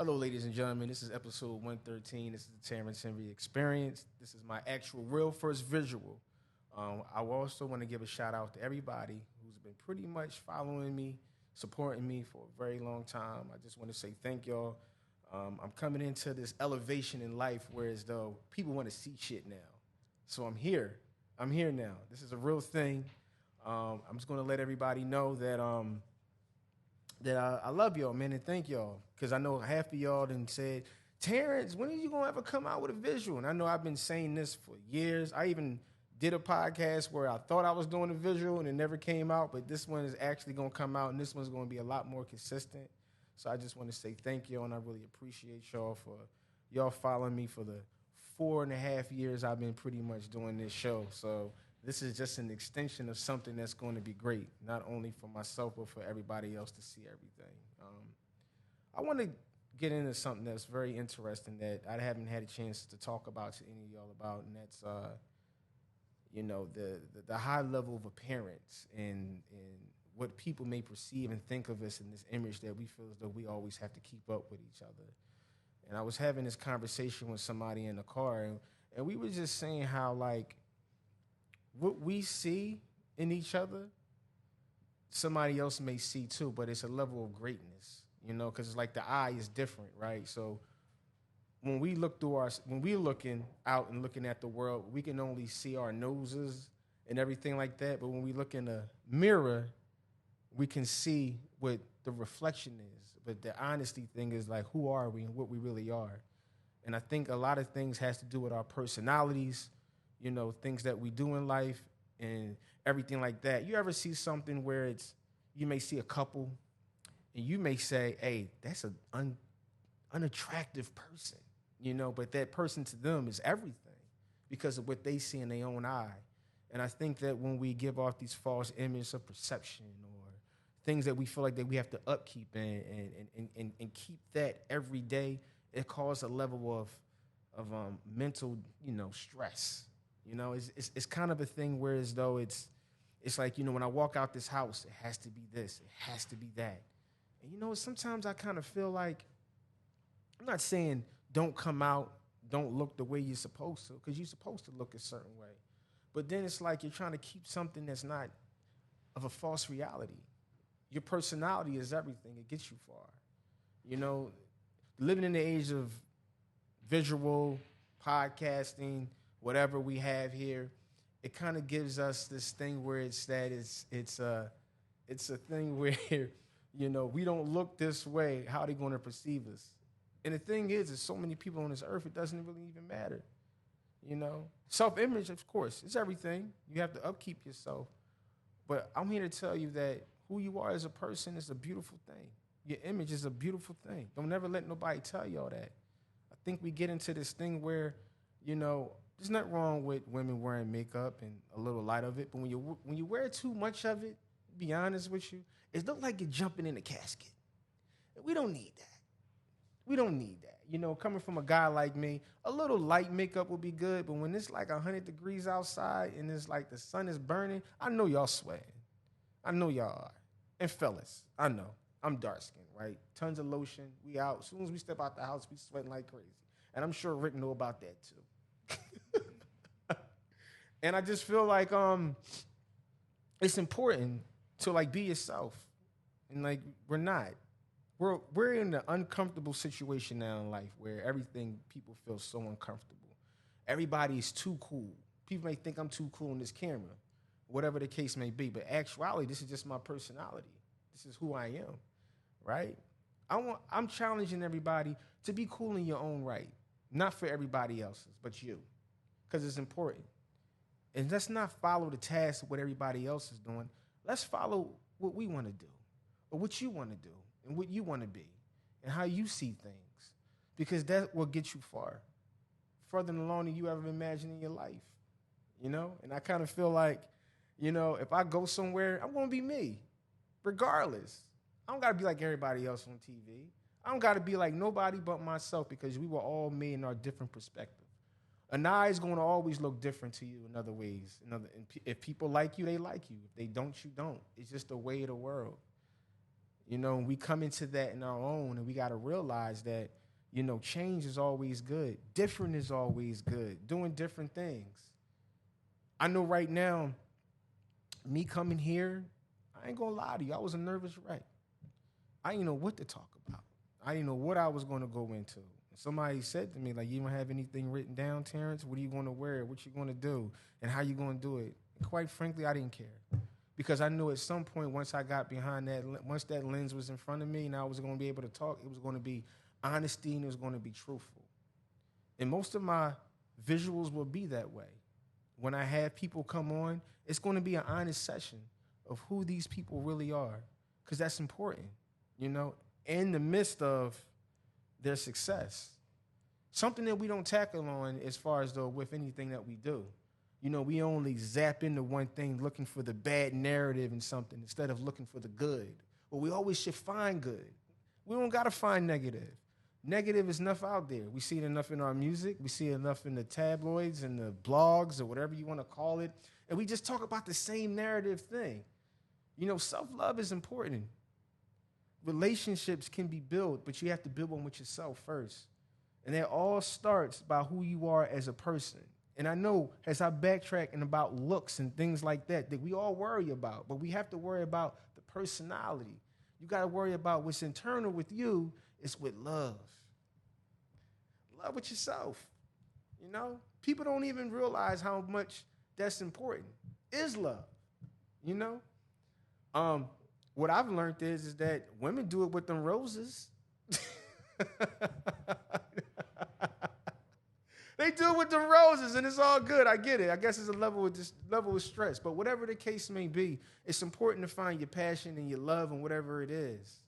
Hello, ladies and gentlemen. This is episode 113. This is the Terrence Henry Experience. This is my actual real first visual. I also want to give a shout out to everybody who's been pretty much following me, supporting me for a very long time. I just want to say thank y'all. I'm coming into this elevation in life where as though people want to see shit now. So I'm here. I'm here now. This is a real thing. I'm just going to let everybody know that I love y'all, man, and thank y'all. Because I know half of y'all done said, Terrence, when are you going to ever come out with a visual? And I know I've been saying this for years. I even did a podcast where I thought I was doing a visual and it never came out, but this one is actually going to come out, and this one's going to be a lot more consistent. So I just want to say thank you, and I really appreciate y'all for y'all following me for the 4.5 years I've been pretty much doing this show. So this is just an extension of something that's going to be great, not only for myself, but for everybody else to see everything. I want to get into something that's very interesting that I haven't had a chance to talk about to any of y'all about, and that's, the high level of appearance and what people may perceive and think of us in this image that we feel as though we always have to keep up with each other. And I was having this conversation with somebody in the car, and we were just saying how, like, what we see in each other, somebody else may see too, but it's a level of greatness, because it's like the eye is different, right? So when we're looking out and looking at the world, we can only see our noses and everything like that. But when we look in a mirror, we can see what the reflection is. But the honesty thing is like, who are we and what we really are? And I think a lot of things has to do with our personalities, things that we do in life and everything like that. You ever see something where you may see a couple and you may say, hey, that's an unattractive person, but that person to them is everything because of what they see in their own eye. And I think that when we give off these false images of perception or things that we feel like that we have to upkeep and keep that every day, it causes a level of mental, stress. It's kind of a thing where as though it's like, when I walk out this house, it has to be this, it has to be that. And sometimes I kind of feel like, I'm not saying don't come out, don't look the way you're supposed to, because you're supposed to look a certain way. But then it's like you're trying to keep something that's not of a false reality. Your personality is everything. It gets you far. Living in the age of visual, podcasting, whatever we have here, it kind of gives us this thing where it's a thing where, we don't look this way. How are they going to perceive us? And the thing is, there's so many people on this earth, it doesn't really even matter. Self-image, of course, is everything. You have to upkeep yourself. But I'm here to tell you that who you are as a person is a beautiful thing. Your image is a beautiful thing. Don't ever let nobody tell y'all that. I think we get into this thing where, there's nothing wrong with women wearing makeup and a little light of it, but when you wear too much of it, to be honest with you, it looks like you're jumping in a casket. And we don't need that. We don't need that. Coming from a guy like me, a little light makeup would be good, but when it's like 100 degrees outside and it's like the sun is burning, I know y'all sweating. I know y'all are. And fellas, I know. I'm dark-skinned, right? Tons of lotion. We out. As soon as we step out the house, we sweating like crazy. And I'm sure Rick know about that too. And I just feel like it's important to like be yourself. And like we're not. We're in an uncomfortable situation now in life where people feel so uncomfortable. Everybody is too cool. People may think I'm too cool on this camera, whatever the case may be. But actuality, this is just my personality. This is who I am, right? I'm challenging everybody to be cool in your own right. Not for everybody else's, but you. Because it's important. And let's not follow the task of what everybody else is doing. Let's follow what we want to do or what you want to do and what you want to be and how you see things. Because that will get you far, further along than you ever imagined in your life, And I kind of feel like, if I go somewhere, I'm going to be me, regardless. I don't got to be like everybody else on TV. I don't got to be like nobody but myself because we were all made in our different perspective. An eye is going to always look different to you in other ways. If people like you, they like you. If they don't, you don't. It's just the way of the world. We come into that in our own, and we got to realize that, change is always good. Different is always good. Doing different things. I know right now, me coming here, I ain't gonna lie to you, I was a nervous wreck. I didn't know what to talk about. I didn't know what I was going to go into. Somebody said to me, like, you don't have anything written down, Terrence? What are you going to wear? What you going to do? And how you going to do it? And quite frankly, I didn't care. Because I knew at some point, once I got behind that, once that lens was in front of me and I was going to be able to talk, it was going to be honesty and it was going to be truthful. And most of my visuals will be that way. When I have people come on, it's going to be an honest session of who these people really are. Because that's important, in the midst of their success. Something that we don't tackle on as far as though with anything that we do. We only zap into one thing looking for the bad narrative in something instead of looking for the good. Well, we always should find good. We don't got to find negative. Negative is enough out there. We see it enough in our music. We see it enough in the tabloids and the blogs or whatever you want to call it. And we just talk about the same narrative thing. Self-love is important. Relationships can be built, but you have to build one with yourself first. And that all starts by who you are as a person. And I know as I backtrack and about looks and things like that we all worry about, but we have to worry about the personality. You got to worry about what's internal with you is with love. Love with yourself. People don't even realize how much that's important. Is love. What I've learned is that women do it with them roses. They do it with them roses, and it's all good. I get it. I guess it's a level of stress. But whatever the case may be, it's important to find your passion and your love and whatever it is.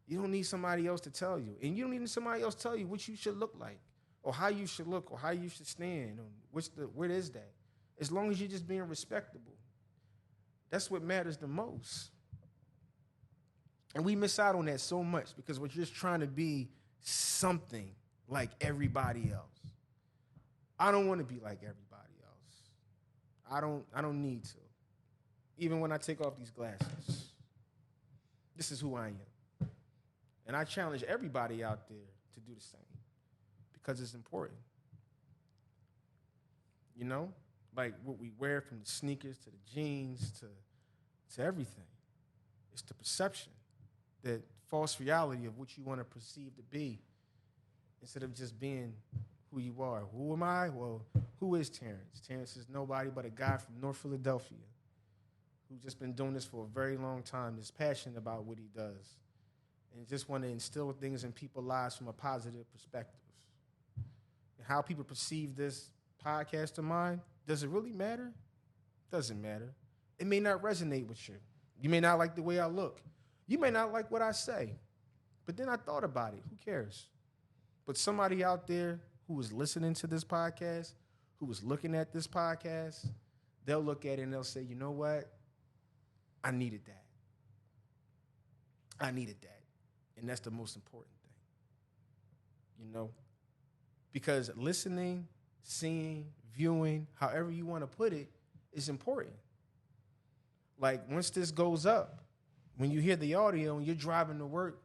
You don't need somebody else to tell you. And you don't need somebody else to tell you what you should look like or how you should look or how you should stand. What is that? As long as you're just being respectable. That's what matters the most. And we miss out on that so much because we're just trying to be something like everybody else. I don't want to be like everybody else. I don't need to. Even when I take off these glasses. This is who I am. And I challenge everybody out there to do the same because it's important. Like what we wear from the sneakers to the jeans to everything. It's the perception, that false reality of what you want to perceive to be instead of just being who you are. Who am I? Well, who is Terrence? Terrence is nobody but a guy from North Philadelphia who's just been doing this for a very long time, is passionate about what he does, and just want to instill things in people's lives from a positive perspective. And how people perceive this podcast of mine, does it really matter? Doesn't matter. It may not resonate with you. You may not like the way I look. You may not like what I say. But then I thought about it. Who cares? But somebody out there who is listening to this podcast, who is looking at this podcast, they'll look at it and they'll say, you know what? I needed that. I needed that. And that's the most important thing. Because listening, seeing, viewing, however you want to put it, is important. Like once this goes up, when you hear the audio and you're driving to work,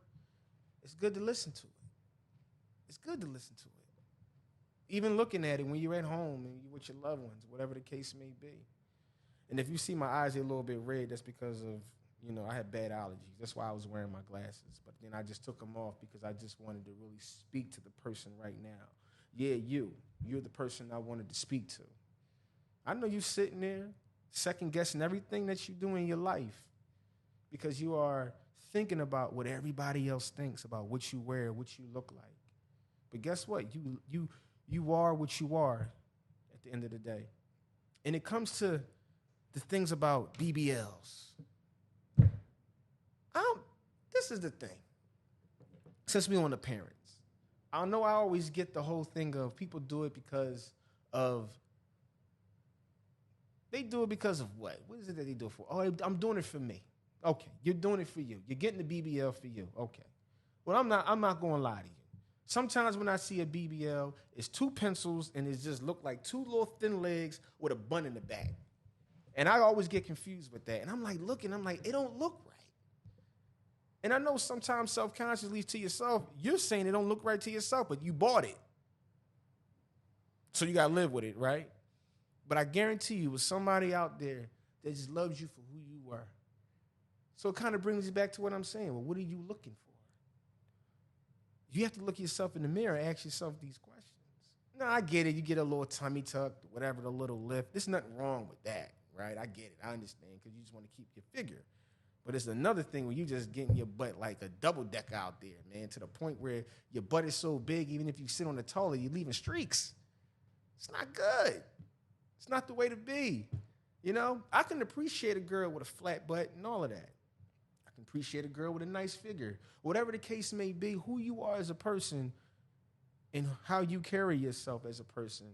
it's good to listen to it. It's good to listen to it. Even looking at it when you're at home and you're with your loved ones, whatever the case may be. And if you see my eyes are a little bit red, that's because of, I had bad allergies. That's why I was wearing my glasses. But then I just took them off because I just wanted to really speak to the person right now. Yeah, you're the person I wanted to speak to. I know you sitting there second guessing everything that you do in your life because you are thinking about what everybody else thinks about what you wear, what you look like. But guess what? You are what you are at the end of the day. And it comes to the things about BBLs. This is the thing. Since we're on the parents, I know I always get the whole thing of people do it because of, they do it because of what? What is it that they do it for? Oh, I'm doing it for me. Okay, you're doing it for you. You're getting the BBL for you. Okay. Well, I'm not going to lie to you. Sometimes when I see a BBL, it's two pencils and it just look like two little thin legs with a bun in the back. And I always get confused with that. And I'm like, it don't look right. And I know sometimes self-consciously to yourself, you're saying it don't look right to yourself, but you bought it. So you got to live with it, right? But I guarantee you, with somebody out there that just loves you for who you were. So it kind of brings you back to what I'm saying. Well, what are you looking for? You have to look yourself in the mirror and ask yourself these questions. No, I get it. You get a little tummy tuck, whatever, the little lift. There's nothing wrong with that, right? I get it. I understand because you just want to keep your figure. But it's another thing when you just getting your butt like a double deck out there, man, to the point where your butt is so big, even if you sit on the toilet, you're leaving streaks. It's not good. It's not the way to be. You know, I can appreciate a girl with a flat butt and all of that. I can appreciate a girl with a nice figure. Whatever the case may be, who you are as a person and how you carry yourself as a person,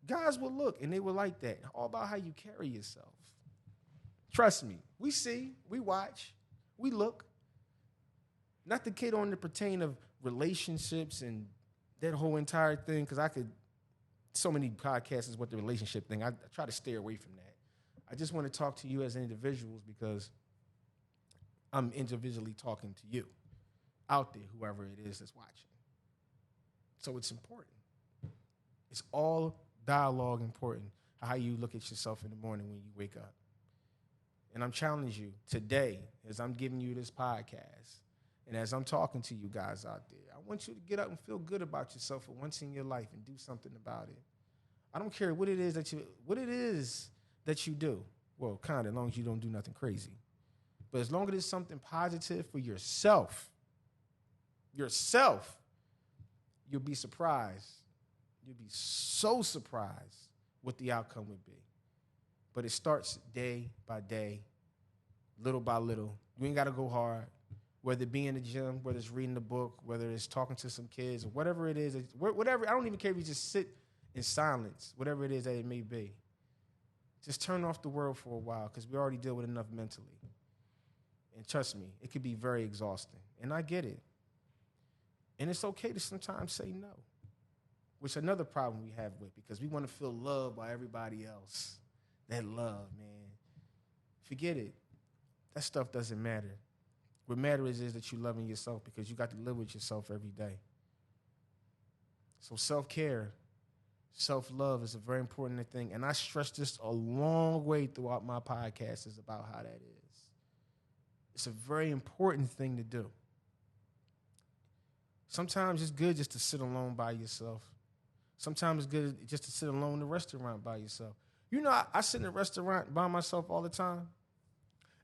guys will look and they will like that. All about how you carry yourself. Trust me. We see, we watch, we look. Not to kid on the pertain of relationships and that whole entire thing, because I could, so many podcasts is what the relationship thing. I try to stay away from that. I just want to talk to you as individuals because I'm individually talking to you out there, whoever it is that's watching. So it's important. It's all dialogue important, how you look at yourself in the morning when you wake up. And I'm challenging you today as I'm giving you this podcast and as I'm talking to you guys out there, I want you to get up and feel good about yourself for once in your life and do something about it. I don't care what it is that you do. Well, kind of, as long as you don't do nothing crazy. But as long as it's something positive for yourself, you'll be surprised. You'll be so surprised what the outcome would be. But it starts day by day, little by little. You ain't got to go hard, whether it be in the gym, whether it's reading a book, whether it's talking to some kids, or whatever it is. Whatever, I don't even care if you just sit in silence, whatever it is that it may be. Just turn off the world for a while because we already deal with enough mentally. And trust me, it could be very exhausting. And I get it. And it's okay to sometimes say no, which is another problem we have with because we want to feel loved by everybody else. That love, man. Forget it. That stuff doesn't matter. What matters is that you're loving yourself because you got to live with yourself every day. So self-care, self-love is a very important thing. And I stress this a long way throughout my podcast is about how that is. It's a very important thing to do. Sometimes it's good just to sit alone by yourself. Sometimes it's good just to sit alone in a restaurant by yourself. You know, I sit in a restaurant by myself all the time.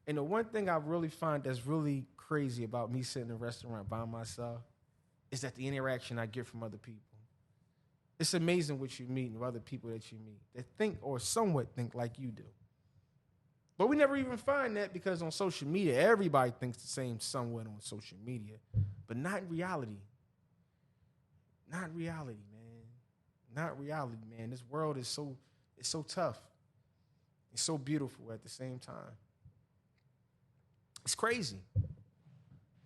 And the one thing I really find that's really crazy about me sitting in a restaurant by myself is that the interaction I get from other people. It's amazing what you meet and other people that you meet that think or somewhat think like you do. But we never even find that because on social media, everybody thinks the same somewhat on social media, but not in reality. Not in reality, man. Not in reality, man. This world is it's so tough. It's so beautiful at the same time. It's crazy.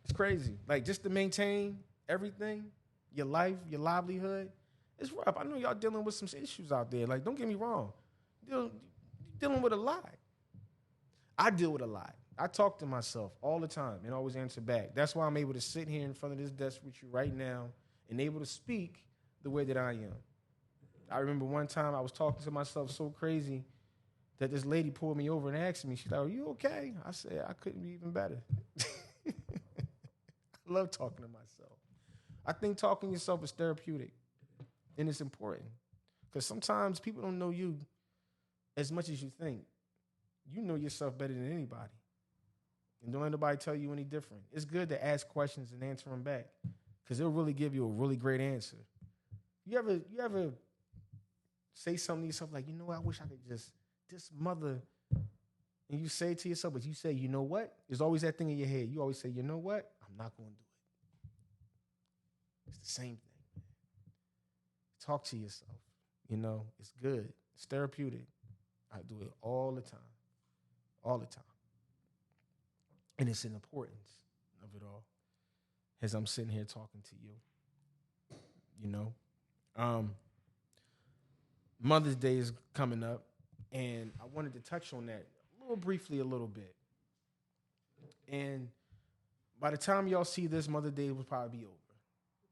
It's crazy. Like, just to maintain everything, your life, your livelihood, it's rough. I know y'all dealing with some issues out there. Like, don't get me wrong. You're dealing with a lot. I deal with a lot. I talk to myself all the time and always answer back. That's why I'm able to sit here in front of this desk with you right now and able to speak the way that I am. I remember one time I was talking to myself so crazy that this lady pulled me over and asked me, she's like, "Are you okay?" I said, "I couldn't be even better." I love talking to myself. I think talking to yourself is therapeutic, and it's important because sometimes people don't know you as much as you think. You know yourself better than anybody, and don't let nobody tell you any different. It's good to ask questions and answer them back because it'll really give you a really great answer. You ever say something to yourself like, you know what, I wish I could just, this mother, and you say it to yourself, but you say, you know what? There's always that thing in your head. You always say, you know what? I'm not going to do it. It's the same thing. Talk to yourself. You know, it's good. It's therapeutic. I do it all the time. All the time. And it's an importance of it all as I'm sitting here talking to you. You know? Mother's Day is coming up, and I wanted to touch on that a little bit. And By the time y'all see this, Mother Day will probably be over.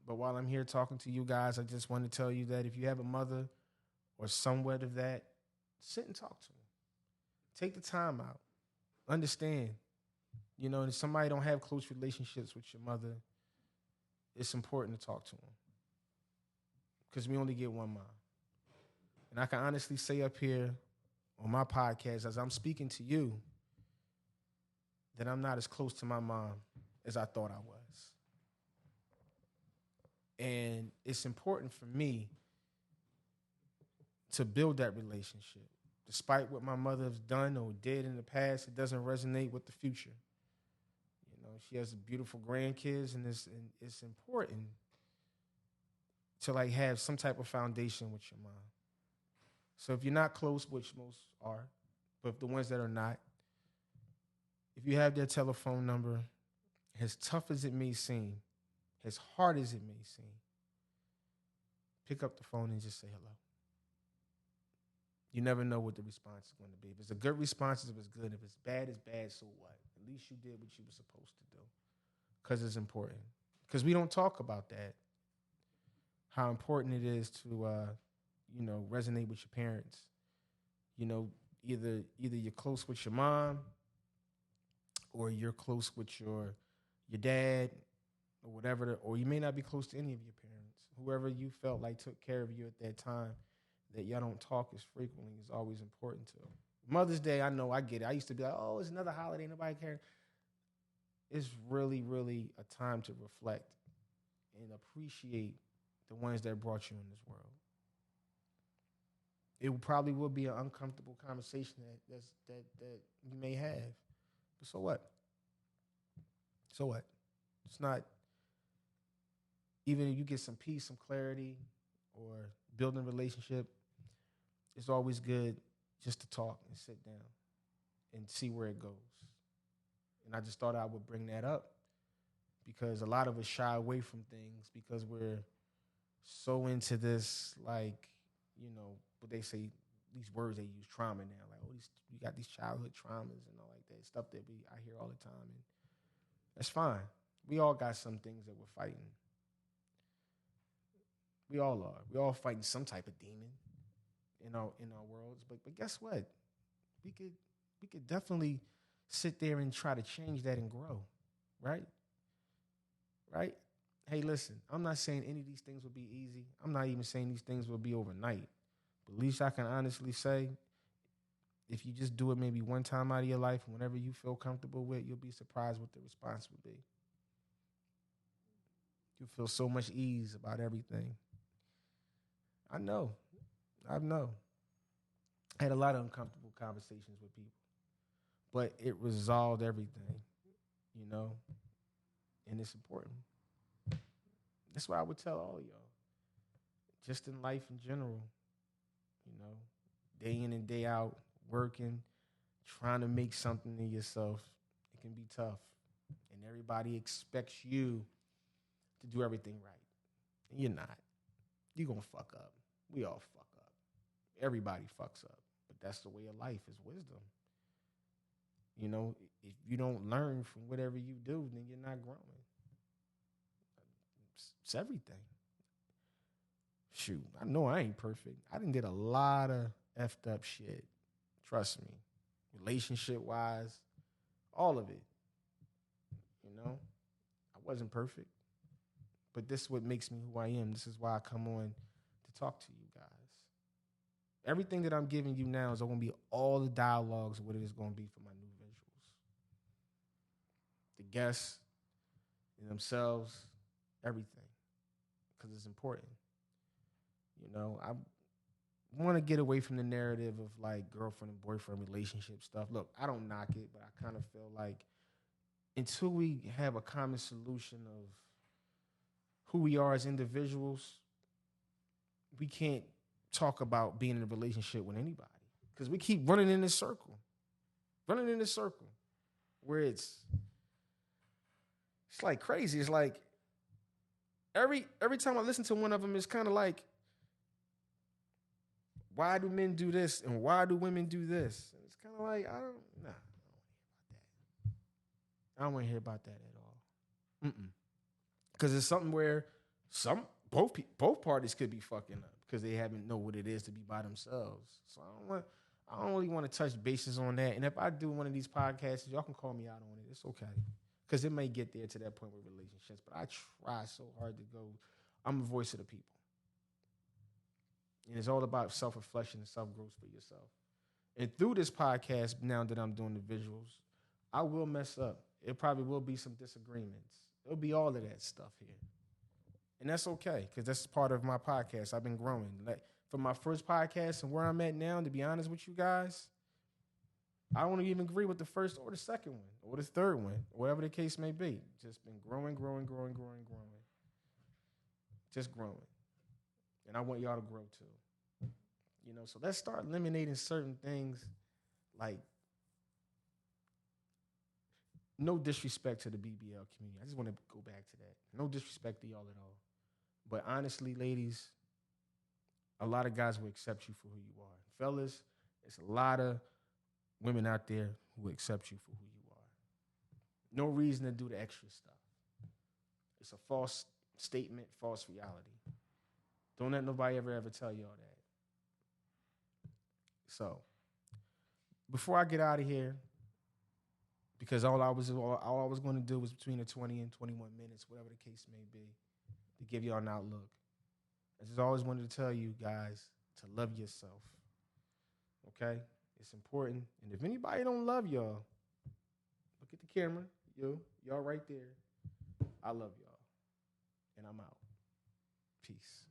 But while I'm here talking to you guys, I just want to tell you that if you have a mother or somewhat of that, sit and talk to them. Take the time out. Understand. You know, and if somebody don't have close relationships with your mother, it's important to talk to them. Because we only get one mom. And I can honestly say up here on my podcast, as I'm speaking to you, that I'm not as close to my mom as I thought I was. And it's important for me to build that relationship. Despite what my mother has done or did in the past, it doesn't resonate with the future. You know, she has beautiful grandkids, and it's important to like have some type of foundation with your mom. So if you're not close, which most are, but the ones that are not, if you have their telephone number, as tough as it may seem, as hard as it may seem, pick up the phone and just say hello. You never know what the response is going to be. If it's a good response, if it's good. If it's bad, so what? At least you did what you were supposed to do, because it's important. Because we don't talk about that, how important it is to, resonate with your parents. You know, either you're close with your mom or you're close with your dad or whatever, or you may not be close to any of your parents. Whoever you felt like took care of you at that time, that y'all don't talk as frequently, is always important to. Mother's Day, I know, I get it. I used to be like, oh, it's another holiday, nobody cares. It's really, really a time to reflect and appreciate the ones that brought you in this world. It probably will be an uncomfortable conversation that you may have. But so what? So what? It's not, even if you get some peace, some clarity, or building a relationship, it's always good just to talk and sit down and see where it goes. And I just thought I would bring that up because a lot of us shy away from things because we're so into this, like, you know, what they say, these words they use, trauma now. Like, oh, we got these childhood traumas and all like that, stuff that I hear all the time. And that's fine. We all got some things that we're fighting. We all are. We all fighting some type of demon in our worlds. But guess what? We could definitely sit there and try to change that and grow. Right? Right? Hey, listen, I'm not saying any of these things will be easy. I'm not even saying these things will be overnight. But at least I can honestly say, if you just do it maybe one time out of your life, whenever you feel comfortable with, you'll be surprised what the response will be. You'll feel so much ease about everything. I know. I had a lot of uncomfortable conversations with people, but it resolved everything, you know, and it's important. That's what I would tell all of y'all, just in life in general, you know, day in and day out, working, trying to make something of yourself. It can be tough, and everybody expects you to do everything right, and you're not. You're going to fuck up. We all fuck up. Everybody fucks up. But that's the way of life, is wisdom. You know, if you don't learn from whatever you do, then you're not growing. It's everything. Shoot, I know I ain't perfect. I done did a lot of effed up shit. Trust me. Relationship-wise, all of it. You know, I wasn't perfect. But this is what makes me who I am. This is why I come on to talk to you guys. Everything that I'm giving you now is going to be all the dialogues of what it is going to be for my new visuals. The guests and themselves, everything. Because it's important. You know, I want to get away from the narrative of like girlfriend and boyfriend relationship stuff. Look, I don't knock it, but I kind of feel like until we have a common solution of who we are as individuals, we can't talk about being in a relationship with anybody because we keep running in this circle, where it's like crazy. It's like every time I listen to one of them, it's kind of like, why do men do this and why do women do this? And it's kind of like, I don't want to hear about that at all. Because it's something where both parties could be fucking up because they haven't know what it is to be by themselves. So I don't really want to touch bases on that. And if I do one of these podcasts, y'all can call me out on it. It's okay. Because it may get there to that point with relationships. But I try so hard to go. I'm the voice of the people. And it's all about self-reflection and self-growth for yourself. And through this podcast, now that I'm doing the visuals, I will mess up. It probably will be some disagreements. It'll be all of that stuff here. And that's okay, because that's part of my podcast. I've been growing. Like, from my first podcast and where I'm at now, to be honest with you guys, I don't even agree with the first or the second one or the third one, whatever the case may be. Just been growing. Just growing. And I want y'all to grow too. You know, so let's start eliminating certain things like no disrespect to the BBL community. I just want to go back to that. No disrespect to y'all at all. But honestly, ladies, a lot of guys will accept you for who you are. Fellas, it's a lot of women out there who will accept you for who you are. No reason to do the extra stuff. It's a false statement, false reality. Don't let nobody ever tell you all that. So, before I get out of here, because all I was going to do was between the 20 and 21 minutes, whatever the case may be, to give y'all an outlook. I just always wanted to tell you guys to love yourself. Okay? It's important. And if anybody don't love y'all, look at the camera. Y'all right there. I love y'all. And I'm out. Peace.